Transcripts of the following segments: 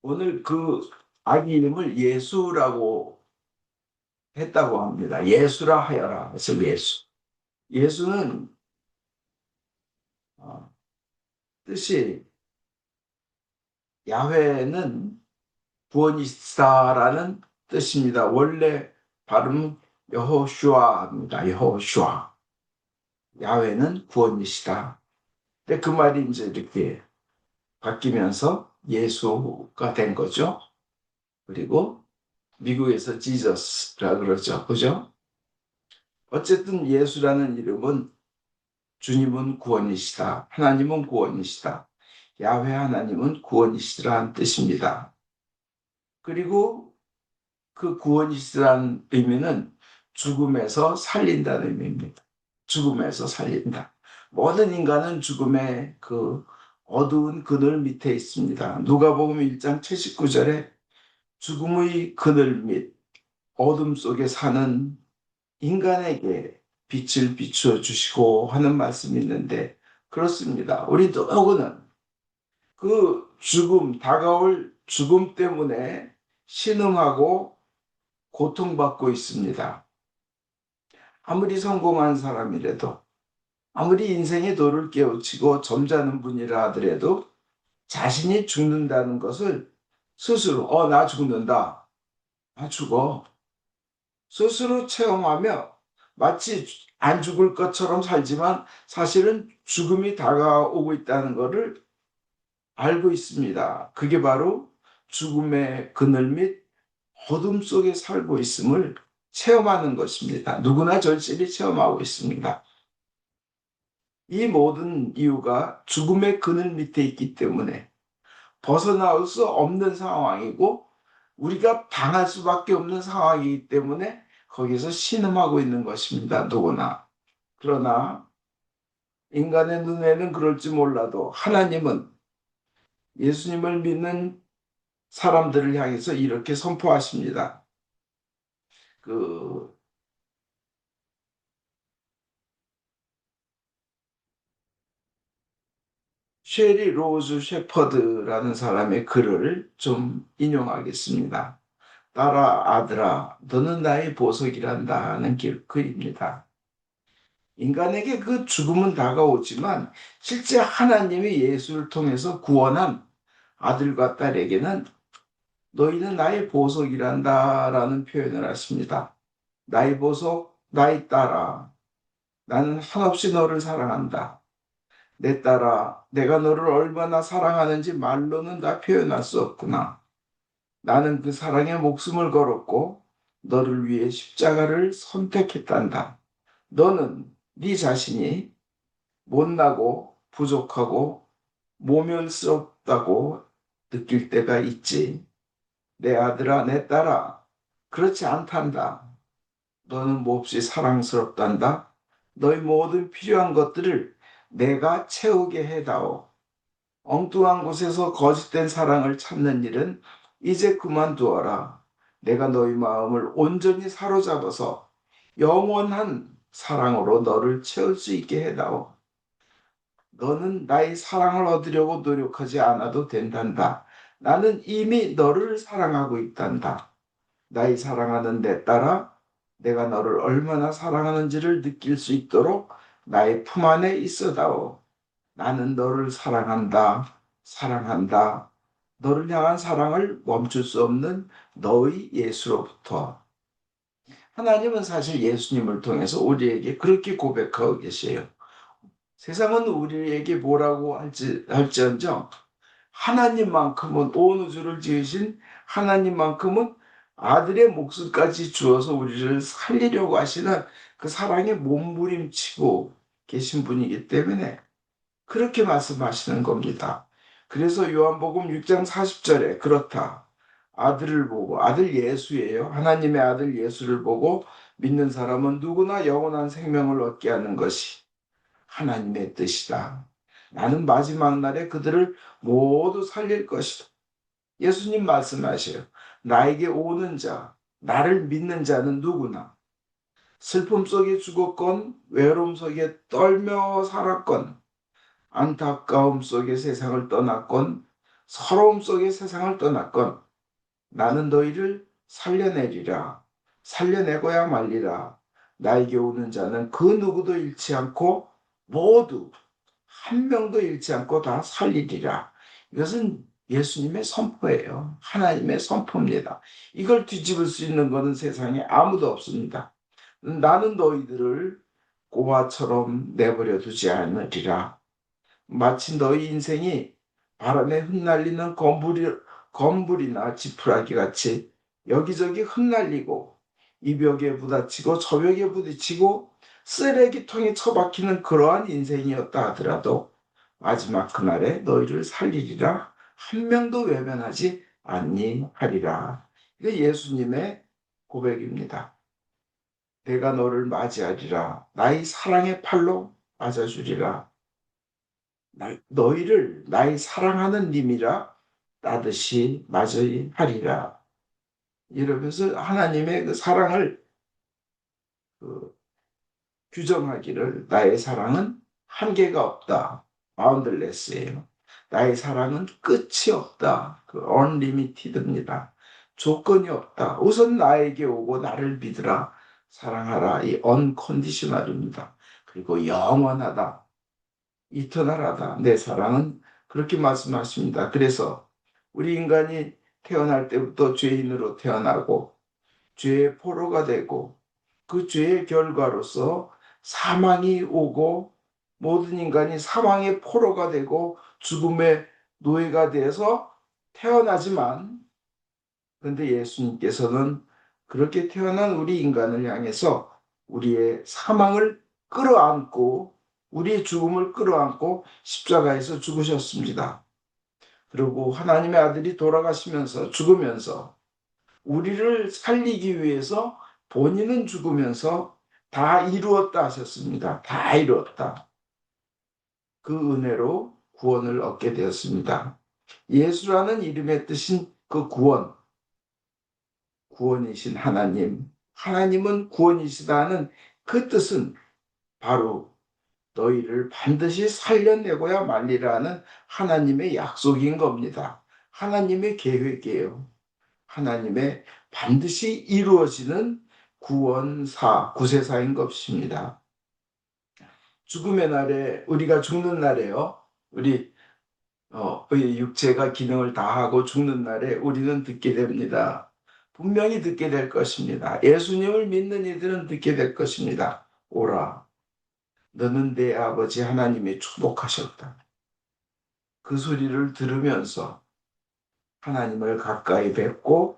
오늘 그 아기 이름을 예수라고 했다고 합니다. 예수라 하여라. 그래서 예수. 예수는 어, 뜻이 야훼는 구원이시다라는 뜻입니다. 원래 발음 여호슈아입니다. 여호슈아. 야훼는 구원이시다. 근데 그 말이 이제 이렇게 바뀌면서 예수가 된 거죠. 그리고 미국에서 지저스라 그러죠. 그죠? 어쨌든 예수라는 이름은 주님은 구원이시다. 하나님은 구원이시다. 야훼 하나님은 구원이시라는 뜻입니다. 그리고 그 구원이시라는 의미는 죽음에서 살린다는 의미입니다. 죽음에서 살린다. 모든 인간은 죽음의 그 어두운 그늘 밑에 있습니다. 누가복음 1장 79절에 죽음의 그늘 및 어둠 속에 사는 인간에게 빛을 비추어 주시고 하는 말씀이 있는데 그렇습니다. 우리 누구는 그 죽음, 다가올 죽음 때문에 신음하고 고통받고 있습니다. 아무리 성공한 사람이라도, 아무리 인생의 도를 깨우치고 점잖은 분이라 하더라도 자신이 죽는다는 것을 스스로, 나 죽는다. 나 죽어. 스스로 체험하며 마치 안 죽을 것처럼 살지만 사실은 죽음이 다가오고 있다는 것을 알고 있습니다. 그게 바로 죽음의 그늘 및 어둠 속에 살고 있음을 체험하는 것입니다. 누구나 절실히 체험하고 있습니다. 이 모든 이유가 죽음의 그늘 밑에 있기 때문에 벗어나올 수 없는 상황이고 우리가 당할 수밖에 없는 상황이기 때문에 거기서 신음하고 있는 것입니다. 누구나. 그러나 인간의 눈에는 그럴지 몰라도 하나님은 예수님을 믿는 사람들을 향해서 이렇게 선포하십니다. 그 쉐리 로즈 셰퍼드라는 사람의 글을 좀 인용하겠습니다. 딸아 아들아 너는 나의 보석이란다 하는 글입니다. 인간에게 그 죽음은 다가오지만 실제 하나님이 예수를 통해서 구원한 아들과 딸에게는 너희는 나의 보석이란다라는 표현을 하십니다. 나의 보석, 나의 딸아, 나는 한없이 너를 사랑한다. 내 딸아, 내가 너를 얼마나 사랑하는지 말로는 다 표현할 수 없구나. 나는 그 사랑에 목숨을 걸었고 너를 위해 십자가를 선택했단다. 너는 네 자신이 못나고 부족하고 모멸스럽다고 느낄 때가 있지. 내 아들아, 내 딸아, 그렇지 않단다. 너는 몹시 사랑스럽단다. 너희 모든 필요한 것들을 내가 채우게 해다오. 엉뚱한 곳에서 거짓된 사랑을 찾는 일은 이제 그만두어라. 내가 너희 마음을 온전히 사로잡아서 영원한 사랑으로 너를 채울 수 있게 해다오. 너는 나의 사랑을 얻으려고 노력하지 않아도 된단다. 나는 이미 너를 사랑하고 있단다. 나의 사랑하는 내 딸아, 내가 너를 얼마나 사랑하는지를 느낄 수 있도록 나의 품 안에 있어다오. 나는 너를 사랑한다, 사랑한다. 너를 향한 사랑을 멈출 수 없는 너의 예수로부터. 하나님은 사실 예수님을 통해서 우리에게 그렇게 고백하고 계세요. 세상은 우리에게 뭐라고 할지언정 하나님만큼은 온 우주를 지으신 하나님만큼은 아들의 목숨까지 주어서 우리를 살리려고 하시는 그 사랑에 몸부림치고 계신 분이기 때문에 그렇게 말씀하시는 겁니다. 그래서 요한복음 6장 40절에 그렇다. 아들을 보고 아들 예수예요. 하나님의 아들 예수를 보고 믿는 사람은 누구나 영원한 생명을 얻게 하는 것이 하나님의 뜻이다. 나는 마지막 날에 그들을 모두 살릴 것이다. 예수님 말씀하셔요. 나에게 오는 자, 나를 믿는 자는 누구나 슬픔 속에 죽었건 외로움 속에 떨며 살았건 안타까움 속에 세상을 떠났건 서러움 속에 세상을 떠났건 나는 너희를 살려내리라. 살려내고야 말리라. 나에게 오는 자는 그 누구도 잃지 않고 모두 한 명도 잃지 않고 다 살리리라. 이것은 예수님의 선포예요. 하나님의 선포입니다. 이걸 뒤집을 수 있는 것은 세상에 아무도 없습니다. 나는 너희들을 고아처럼 내버려 두지 않으리라. 마치 너희 인생이 바람에 흩날리는 건물이나 지푸라기 같이 여기저기 흩날리고 이 벽에 부딪히고 저 벽에 부딪히고 쓰레기통에 처박히는 그러한 인생이었다 하더라도 마지막 그날에 너희를 살리리라. 한 명도 외면하지 아니하리라. 이게 예수님의 고백입니다. 내가 너를 맞이하리라. 나의 사랑의 팔로 맞아주리라. 너희를 나의 사랑하는 님이라 따듯이 맞이하리라. 이러면서 하나님의 그 사랑을 그 규정하기를 나의 사랑은 한계가 없다. 바운들레스예요. 나의 사랑은 끝이 없다. 그 unlimited입니다. 조건이 없다. 우선 나에게 오고 나를 믿으라. 사랑하라. 이 unconditional입니다. 그리고 영원하다. 이터널하다. 내 사랑은 그렇게 말씀하십니다. 그래서 우리 인간이 태어날 때부터 죄인으로 태어나고 죄의 포로가 되고 그 죄의 결과로서 사망이 오고 모든 인간이 사망의 포로가 되고 죽음의 노예가 되어서 태어나지만 그런데 예수님께서는 그렇게 태어난 우리 인간을 향해서 우리의 사망을 끌어안고 우리의 죽음을 끌어안고 십자가에서 죽으셨습니다. 그리고 하나님의 아들이 돌아가시면서 죽으면서 우리를 살리기 위해서 본인은 죽으면서 다 이루었다 하셨습니다. 다 이루었다. 그 은혜로 구원을 얻게 되었습니다. 예수라는 이름의 뜻인 그 구원이신 하나님, 하나님은 구원이시다는 그 뜻은 바로 너희를 반드시 살려내고야 말리라는 하나님의 약속인 겁니다. 하나님의 계획이에요. 하나님의 반드시 이루어지는 구세사인 것입니다. 죽음의 날에 우리가 죽는 날에요. 우리 육체가 기능을 다하고 죽는 날에 우리는 듣게 됩니다. 분명히 듣게 될 것입니다. 예수님을 믿는 이들은 듣게 될 것입니다. 오라, 너는 내 아버지 하나님이 축복하셨다. 그 소리를 들으면서 하나님을 가까이 뵙고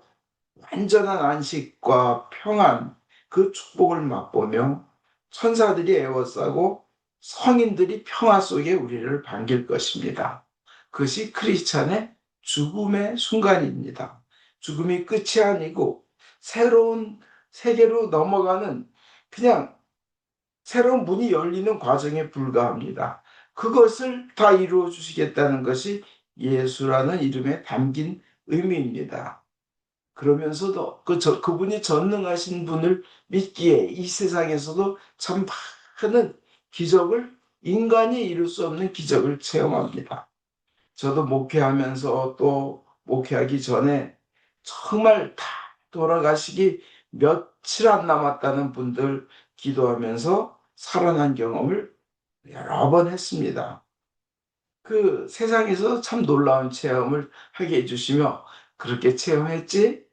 완전한 안식과 평안, 그 축복을 맛보며 천사들이 애워싸고 성인들이 평화 속에 우리를 반길 것입니다. 그것이 크리스찬의 죽음의 순간입니다. 죽음이 끝이 아니고 새로운 세계로 넘어가는 그냥 새로운 문이 열리는 과정에 불과합니다. 그것을 다 이루어 주시겠다는 것이 예수라는 이름에 담긴 의미입니다. 그러면서도 그분이 전능하신 분을 믿기에 이 세상에서도 참 많은 기적을 인간이 이룰 수 없는 기적을 체험합니다. 저도 목회하면서 또 목회하기 전에 정말 다 돌아가시기 며칠 안 남았다는 분들 기도하면서 살아난 경험을 여러 번 했습니다. 그 세상에서 참 놀라운 체험을 하게 해주시며 그렇게 체험했지?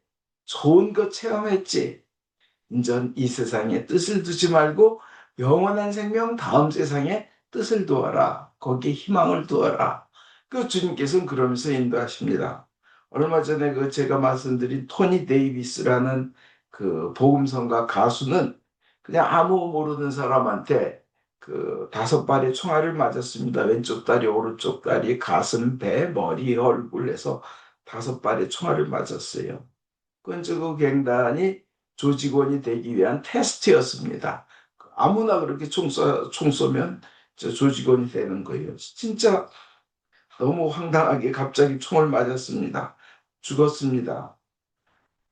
좋은 것 체험했지? 인전 이 세상에 뜻을 두지 말고 영원한 생명 다음 세상에 뜻을 두어라. 거기에 희망을 두어라. 그 주님께서는 그러면서 인도하십니다. 얼마 전에 그 제가 말씀드린 토니 데이비스라는 그 복음성가 가수는 그냥 아무 모르는 사람한테 그 5발의 총알을 맞았습니다. 왼쪽 다리, 오른쪽 다리, 가슴, 배, 머리, 얼굴 해서 5발의 총알을 맞았어요. 그건 그 갱단이 조직원이 되기 위한 테스트였습니다. 아무나 그렇게 총 쏘면 조직원이 되는 거예요. 진짜 너무 황당하게 갑자기 총을 맞았습니다. 죽었습니다.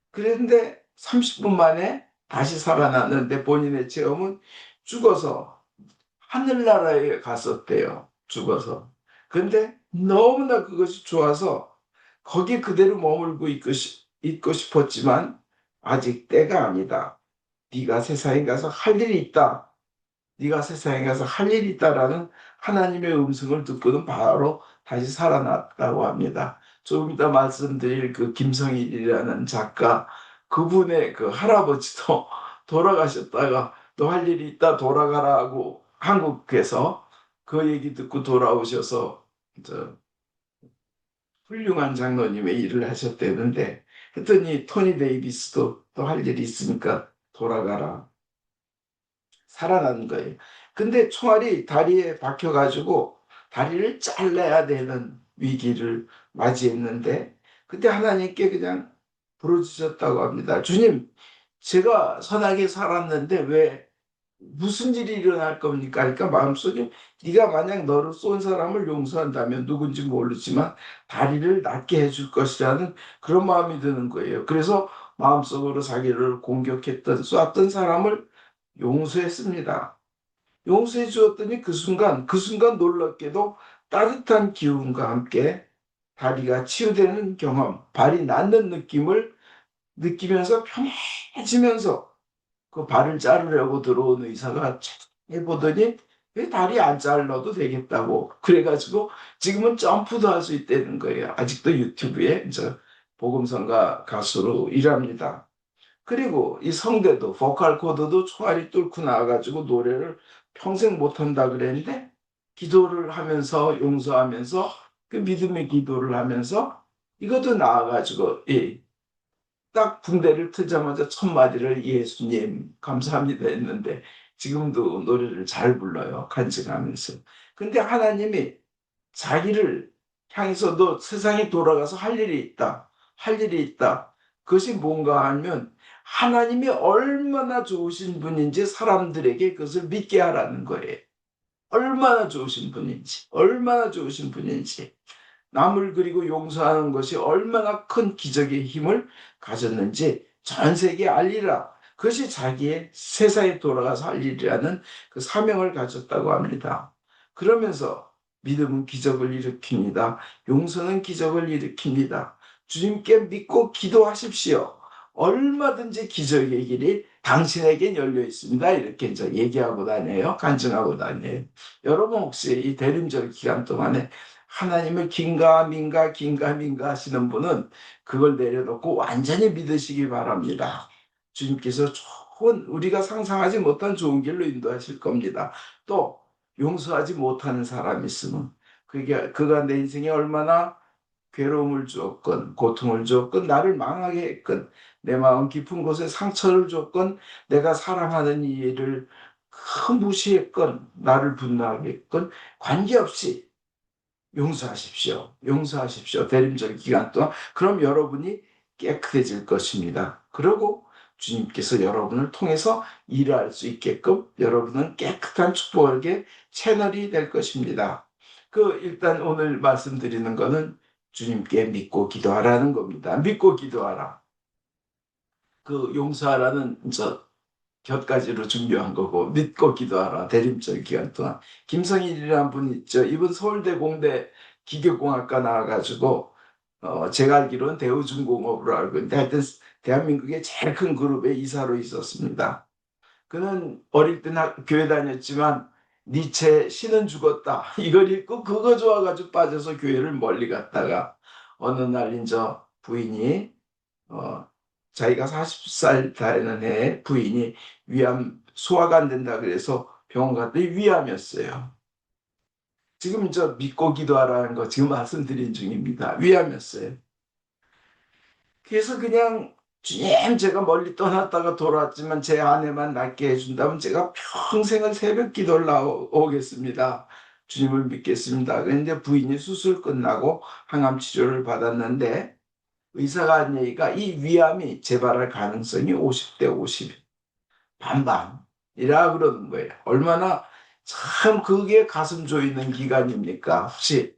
그런데 30분 만에 다시 살아났는데 본인의 체험은 죽어서 하늘나라에 갔었대요. 죽어서. 근데 너무나 그것이 좋아서 거기 그대로 머물고 있고 싶었지만 아직 때가 아니다. 네가 세상에 가서 할 일이 있다. 네가 세상에 가서 할 일이 있다라는 하나님의 음성을 듣고는 바로 다시 살아났다고 합니다. 조금 이따 말씀드릴 그 김성일이라는 작가, 그분의 그 할아버지도 돌아가셨다가 또 할 일이 있다 돌아가라고 한국에서 그 얘기 듣고 돌아오셔서 저 훌륭한 장로님의 일을 하셨대는데, 했더니 토니 데이비스도 또 할 일이 있으니까 돌아가라. 살아난 거예요. 근데 총알이 다리에 박혀가지고 다리를 잘라야 되는 위기를 맞이했는데, 그때 하나님께 그냥 부르짖었다고 합니다. 주님, 제가 선하게 살았는데 왜 무슨 일이 일어날 겁니까? 그러니까 마음속에, 네가 만약 너를 쏜 사람을 용서한다면 누군지 모르지만 다리를 낫게 해줄 것이라는 그런 마음이 드는 거예요. 그래서 마음속으로 자기를 공격했던, 쐈던 사람을 용서했습니다. 용서해 주었더니 그 순간 놀랍게도 따뜻한 기운과 함께 다리가 치유되는 경험, 발이 낫는 느낌을 느끼면서 편해지면서, 그 발을 자르려고 들어온 의사가 해보더니 왜 다리 안 잘라도 되겠다고 그래가지고 지금은 점프도 할 수 있다는 거예요. 아직도 유튜브에 복음성가 가수로 일합니다. 그리고 이 성대도 보컬 코드도 총알이 뚫고 나와가지고 노래를 평생 못한다 그랬는데, 기도를 하면서 용서하면서 그 믿음의 기도를 하면서 이것도 나와가지고, 딱 붕대를 틀자마자 첫 마디를 예수님 감사합니다 했는데 지금도 노래를 잘 불러요. 간증하면서. 근데 하나님이 자기를 향해서도 세상에 돌아가서 할 일이 있다. 할 일이 있다. 그것이 뭔가 하면 하나님이 얼마나 좋으신 분인지 사람들에게 그것을 믿게 하라는 거예요. 얼마나 좋으신 분인지, 얼마나 좋으신 분인지. 남을 그리고 용서하는 것이 얼마나 큰 기적의 힘을 가졌는지 전 세계에 알리라. 그것이 자기의 세상에 돌아가서 할 일이라는 그 사명을 가졌다고 합니다. 그러면서 믿음은 기적을 일으킵니다. 용서는 기적을 일으킵니다. 주님께 믿고 기도하십시오. 얼마든지 기적의 길이 당신에겐 열려 있습니다. 이렇게 이제 얘기하고 다녀요. 간증하고 다녀요. 여러분 혹시 이 대림절 기간 동안에 하나님을 긴가 민가 하시는 분은 그걸 내려놓고 완전히 믿으시기 바랍니다. 주님께서 우리가 상상하지 못한 좋은 길로 인도하실 겁니다. 또 용서하지 못하는 사람이 있으면 그가 내 인생에 얼마나 괴로움을 주었건 고통을 주었건 나를 망하게 했건 내 마음 깊은 곳에 상처를 줬건 내가 사랑하는 이 일을 무시했건 나를 분노하게 했건 관계없이 용서하십시오. 용서하십시오. 대림절 기간 동안. 그럼 여러분이 깨끗해질 것입니다. 그리고 주님께서 여러분을 통해서 일할 수 있게끔 여러분은 깨끗한 축복의 채널이 될 것입니다. 일단 오늘 말씀드리는 거는 주님께 믿고 기도하라는 겁니다. 믿고 기도하라. 용서하라는 곁가지로 준비한 거고, 믿고 기도하라. 대림절 기간 동안. 김성일이라는 분 있죠. 이분 서울대 공대 기계공학과 나와가지고 제가 알기로는 대우중공업으로 알고 있는데, 하여튼 대한민국의 제일 큰 그룹의 이사로 있었습니다. 그는 어릴 때 교회 다녔지만 니체 신은 죽었다 이걸 읽고 그거 좋아가지고 빠져서 교회를 멀리 갔다가 어느 날 이제 부인이 어, 자기가 40살 되는 해에 부인이 소화가 안 된다 그래서 병원 갔더니 위암이었어요. 지금 믿고 기도하라는 거 지금 말씀드린 중입니다. 위암이었어요. 그래서 그냥 주님 제가 멀리 떠났다가 돌아왔지만 제 아내만 낫게 해준다면 제가 평생을 새벽 기도를 나오겠습니다. 주님을 믿겠습니다. 그런데 부인이 수술 끝나고 항암 치료를 받았는데 의사가 한 얘기가 이 위암이 재발할 가능성이 50대 50, 반반이라 그러는 거예요. 얼마나 참 그게 가슴 조이는 기간입니까? 혹시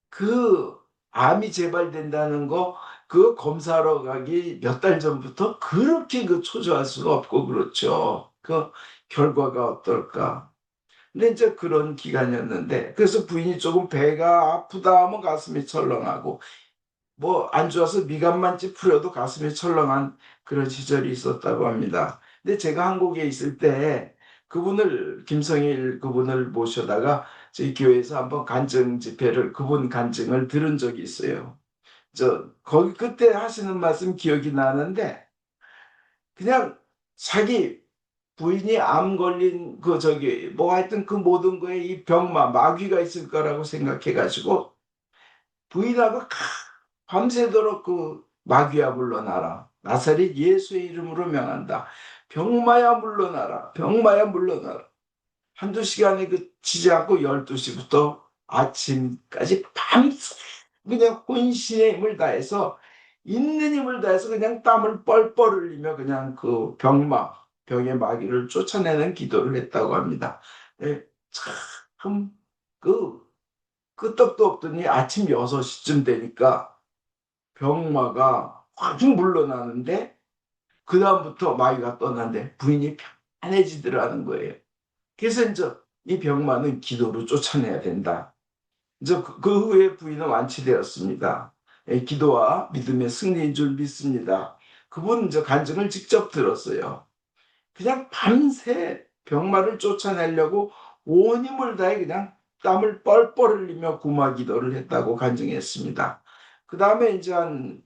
그 암이 재발된다는 거 그 검사하러 가기 몇 달 전부터 그렇게 초조할 수가 없고 그렇죠. 그 결과가 어떨까? 근데 이제 그런 기간이었는데 그래서 부인이 조금 배가 아프다 하면 가슴이 철렁하고 뭐 안 좋아서 미간만 찌푸려도 가슴이 철렁한 그런 시절이 있었다고 합니다. 근데 제가 한국에 있을 때 그분을 김성일 그분을 모셔다가 저희 교회에서 한번 간증 집회를 그분 간증을 들은 적이 있어요. 저 거기 그때 하시는 말씀 기억이 나는데 그냥 자기 부인이 암 걸린 그 저기 뭐 하여튼 그 모든 거에 이 병마 마귀가 있을 거라고 생각해 가지고 부인하고 밤새도록 그 마귀야 물러나라. 나사렛 예수의 이름으로 명한다. 병마야 물러나라. 병마야 물러나라. 한두 시간에 그치지 않고 12시부터 아침까지 밤새 그냥 혼신의 힘을 다해서 있는 힘을 다해서 그냥 땀을 뻘뻘 흘리며 그냥 그 병의 마귀를 쫓아내는 기도를 했다고 합니다. 예, 참, 그, 끄떡도 없더니 아침 6시쯤 되니까 병마가 확 물러나는데 그다음부터 마귀가 떠난데 부인이 편해지더라는 거예요. 그래서 이제 이 병마는 기도로 쫓아내야 된다. 이제 그 후에 부인은 완치되었습니다. 예, 기도와 믿음의 승리인 줄 믿습니다. 그분 이제 간증을 직접 들었어요. 그냥 밤새 병마를 쫓아내려고 온 힘을 다해 그냥 땀을 뻘뻘 흘리며 구마 기도를 했다고 간증했습니다. 그 다음에 이제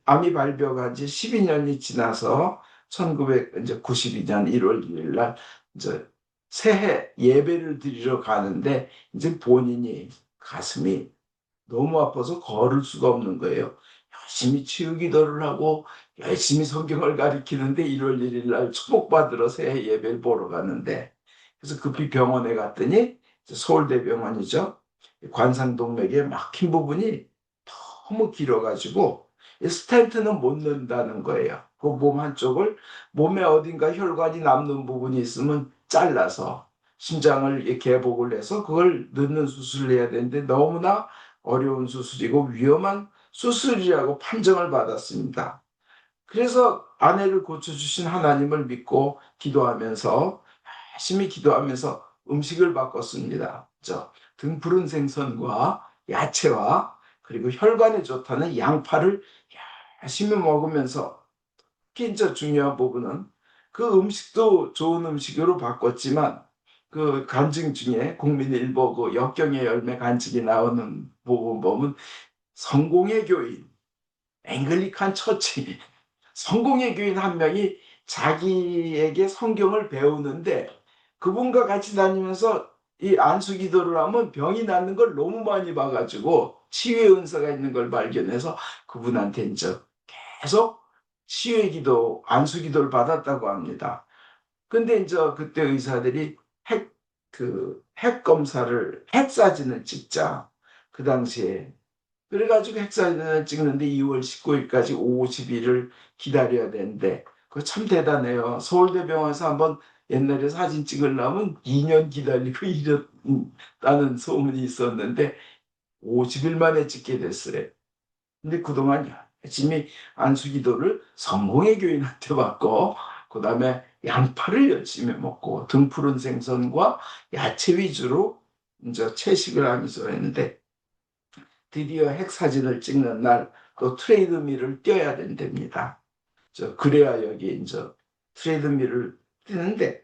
암이 발병한 지 12년이 지나서 1992년 1월 1일 날 이제 새해 예배를 드리러 가는데 이제 본인이 가슴이 너무 아파서 걸을 수가 없는 거예요. 열심히 치유 기도를 하고 열심히 성경을 가리키는데 1월 1일 날 축복받으러 새해 예배를 보러 갔는데 그래서 급히 병원에 갔더니 서울대병원이죠. 관상동맥에 막힌 부분이 너무 길어가지고 스텐트는 못 넣는다는 거예요. 그 몸 한쪽을 몸에 어딘가 혈관이 남는 부분이 있으면 잘라서 심장을 개복을 해서 그걸 넣는 수술을 해야 되는데 너무나 어려운 수술이고 위험한 수술이라고 판정을 받았습니다. 그래서 아내를 고쳐주신 하나님을 믿고 기도하면서 열심히 기도하면서 음식을 바꿨습니다. 등푸른 생선과 야채와 그리고 혈관에 좋다는 양파를 열심히 먹으면서 진짜 중요한 부분은 그 음식도 좋은 음식으로 바꿨지만 그 간증 중에 국민일보 그 역경의 열매 간증이 나오는 부분 보면 성공의 교인, 앵글리칸 처치, 성공의 교인 한 명이 자기에게 성경을 배우는데 그분과 같이 다니면서 이 안수 기도를 하면 병이 낫는 걸 너무 많이 봐가지고 치유의 은사가 있는 걸 발견해서 그분한테 이제 계속 치유의 기도, 안수 기도를 받았다고 합니다. 근데 이제 그때 의사들이 핵 검사를, 핵 사진을 찍자. 그 당시에 그래가지고 핵사진을 찍는데 2월 19일까지 50일을 기다려야 되는데 그거 참 대단해요. 서울대병원에서 한번 옛날에 사진 찍으려면 2년 기다리고 이랬다는 소문이 있었는데 50일 만에 찍게 됐어요. 근데 그동안 열심히 안수기도를 성공의 교인한테 받고 그다음에 양파를 열심히 먹고 등푸른 생선과 야채 위주로 이제 채식을 하면서 했는데 드디어 핵 사진을 찍는 날 또 트레이드밀을 뛰어야 된답니다. 그래야 여기 이제 트레이드밀을 뛰는데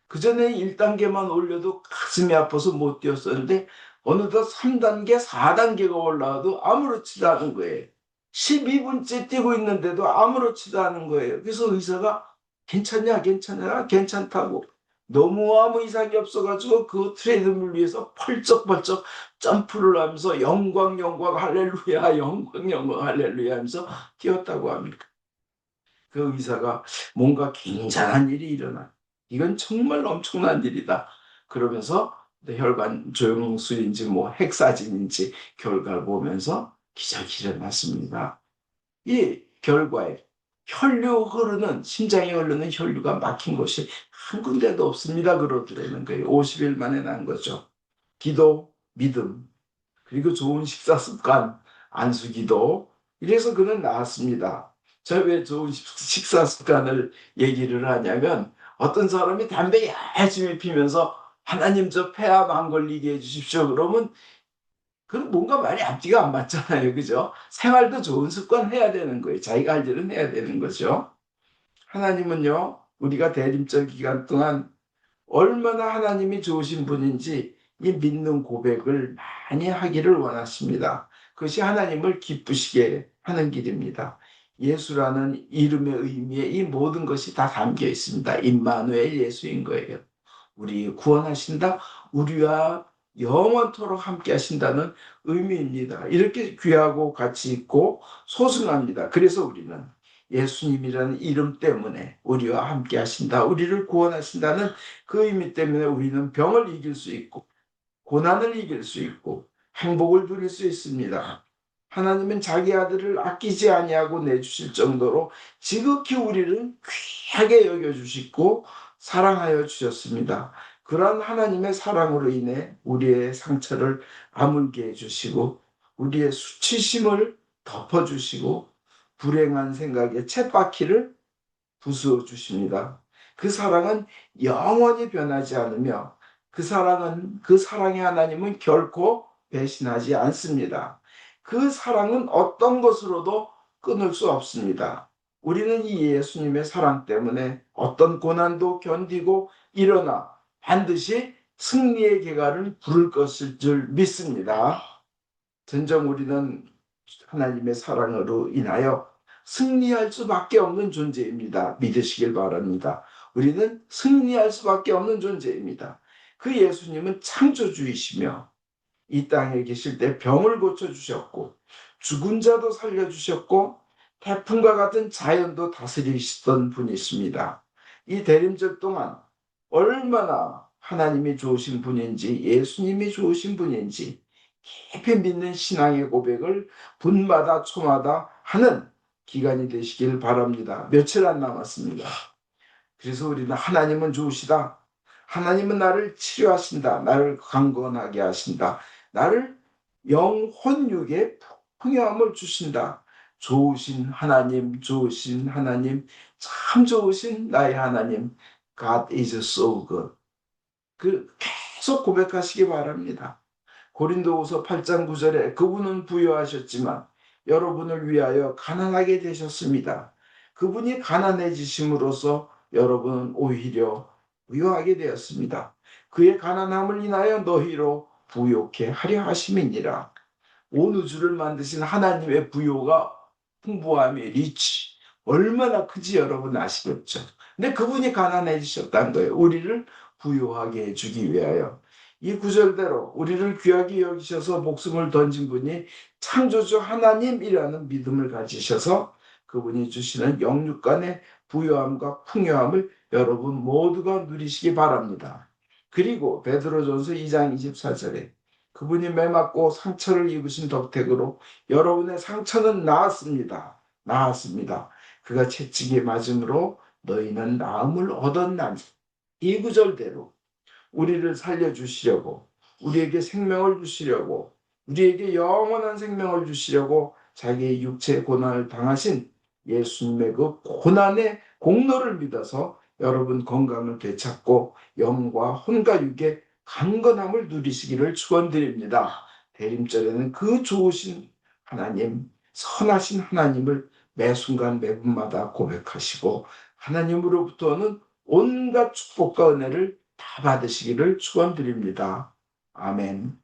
그전에 1단계만 올려도 가슴이 아파서 못 뛰었었는데 어느덧 3단계, 4단계가 올라와도 아무렇지도 않은 거예요. 12분째 뛰고 있는데도 아무렇지도 않은 거예요. 그래서 의사가 괜찮냐, 괜찮냐, 괜찮다고 너무 아무 이상이 없어가지고 그 트레이드밀 위에서 펄쩍펄쩍 점프를 하면서 영광, 영광, 할렐루야, 영광, 영광, 할렐루야 하면서 뛰었다고 합니다. 그 의사가 뭔가 굉장한 일이 일어나. 이건 정말 엄청난 일이다. 그러면서 혈관 조영술인지 뭐 핵사진인지 결과를 보면서 기적이 일어났습니다. 이 결과에 심장에 흐르는 혈류가 막힌 곳이 한 군데도 없습니다. 그러더라는 거예요. 50일 만에 난 거죠. 기도, 믿음, 그리고 좋은 식사 습관, 안수기도. 이래서 그는 나았습니다. 제가 왜 좋은 식사 습관을 얘기를 하냐면 어떤 사람이 담배 열심히 피면서 하나님 저 폐암 안 걸리게 해주십시오. 그러면 그럼 뭔가 말이 앞뒤가 안 맞잖아요. 그죠? 생활도 좋은 습관 해야 되는 거예요. 자기가 할 일은 해야 되는 거죠. 하나님은요, 우리가 대림절 기간 동안 얼마나 하나님이 좋으신 분인지 이 믿는 고백을 많이 하기를 원하십니다. 그것이 하나님을 기쁘시게 하는 길입니다. 예수라는 이름의 의미에 이 모든 것이 다 담겨 있습니다. 임마누엘 예수인 거예요. 우리 구원하신다, 우리와 영원토록 함께 하신다는 의미입니다. 이렇게 귀하고 가치 있고 소중합니다. 그래서 우리는 예수님이라는 이름 때문에 우리와 함께 하신다, 우리를 구원하신다는 그 의미 때문에 우리는 병을 이길 수 있고 고난을 이길 수 있고 행복을 누릴 수 있습니다. 하나님은 자기 아들을 아끼지 아니하고 내주실 정도로 지극히 우리를 귀하게 여겨주시고 사랑하여 주셨습니다. 그러한 하나님의 사랑으로 인해 우리의 상처를 아물게 해주시고 우리의 수치심을 덮어주시고 불행한 생각에 쳇바퀴를 부수어 주십니다. 그 사랑은 영원히 변하지 않으며 그 사랑의 하나님은 결코 배신하지 않습니다. 그 사랑은 어떤 것으로도 끊을 수 없습니다. 우리는 이 예수님의 사랑 때문에 어떤 고난도 견디고 일어나 반드시 승리의 계가를 부를 것일 줄 믿습니다. 진정 우리는 하나님의 사랑으로 인하여 승리할 수밖에 없는 존재입니다. 믿으시길 바랍니다. 우리는 승리할 수밖에 없는 존재입니다. 그 예수님은 창조주이시며 이 땅에 계실 때 병을 고쳐주셨고 죽은 자도 살려주셨고 태풍과 같은 자연도 다스리시던 분이십니다. 이 대림절 동안 얼마나 하나님이 좋으신 분인지 예수님이 좋으신 분인지 깊이 믿는 신앙의 고백을 분마다 초마다 하는 기간이 되시길 바랍니다. 며칠 안 남았습니다. 그래서 우리는 하나님은 좋으시다. 하나님은 나를 치료하신다. 나를 강건하게 하신다. 나를 영혼 육에 풍요함을 주신다. 좋으신 하나님, 좋으신 하나님, 참 좋으신 나의 하나님. God is so good. 계속 고백하시기 바랍니다. 고린도후서 8장 9절에 그분은 부유하셨지만 여러분을 위하여 가난하게 되셨습니다. 그분이 가난해지심으로써 여러분은 오히려 부유하게 되었습니다. 그의 가난함을 인하여 너희로 부요케 하려 하심이니라. 온 우주를 만드신 하나님의 부요가 풍부함이 리치 얼마나 큰지 여러분 아시겠죠? 근데 그분이 가난해지셨다는 거예요. 우리를 부요하게 해주기 위하여. 이 구절대로 우리를 귀하게 여기셔서 목숨을 던진 분이 창조주 하나님이라는 믿음을 가지셔서 그분이 주시는 영육간의 부요함과 풍요함을 여러분 모두가 누리시기 바랍니다. 그리고 베드로전서 2장 24절에 그분이 매맞고 상처를 입으신 덕택으로 여러분의 상처는 나았습니다. 나았습니다. 그가 채찍에 맞음으로 너희는 나음을 얻었나니. 이 구절대로 우리를 살려주시려고, 우리에게 생명을 주시려고, 우리에게 영원한 생명을 주시려고 자기의 육체의 고난을 당하신 예수님의 그 고난의 공로를 믿어서 여러분 건강을 되찾고 영과 혼과 육의 강건함을 누리시기를 축원드립니다. 대림절에는 그 좋으신 하나님, 선하신 하나님을 매 순간 매 분마다 고백하시고 하나님으로부터는 온갖 축복과 은혜를 다 받으시기를 축원드립니다. 아멘.